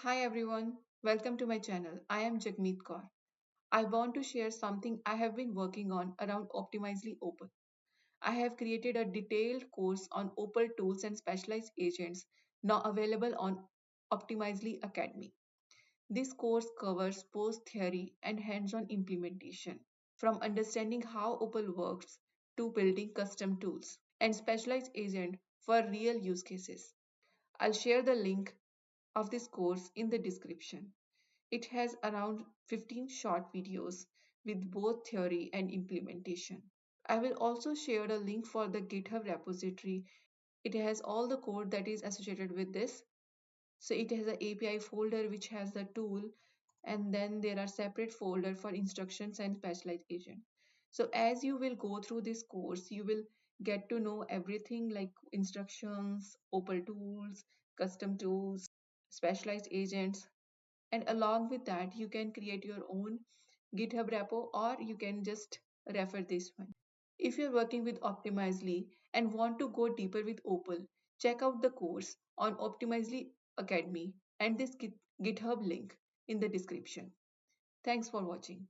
Hi everyone, welcome to my channel. I am Jagmeet Kaur. I want to share something I have been working on around Optimizely Opal. I have created a detailed course on Opal tools and specialized agents now available on Optimizely Academy. This course covers both theory and hands-on implementation, from understanding how Opal works to building custom tools and specialized agent for real use cases. I'll share the link of this course in the description. It has around 15 short videos with both theory and implementation. I will also share a link for the GitHub repository. It has all the code that is associated with this. So it has an API folder which has the tool, and then there are separate folder for instructions and specialized agent. So as you will go through this course, you will get to know everything like instructions, Opal tools, custom tools, specialized agents, and along with that you can create your own GitHub repo, or you can just refer this one. If you're working with Optimizely and want to go deeper with Opal, check out the course on Optimizely Academy and this GitHub link in the description. Thanks for watching.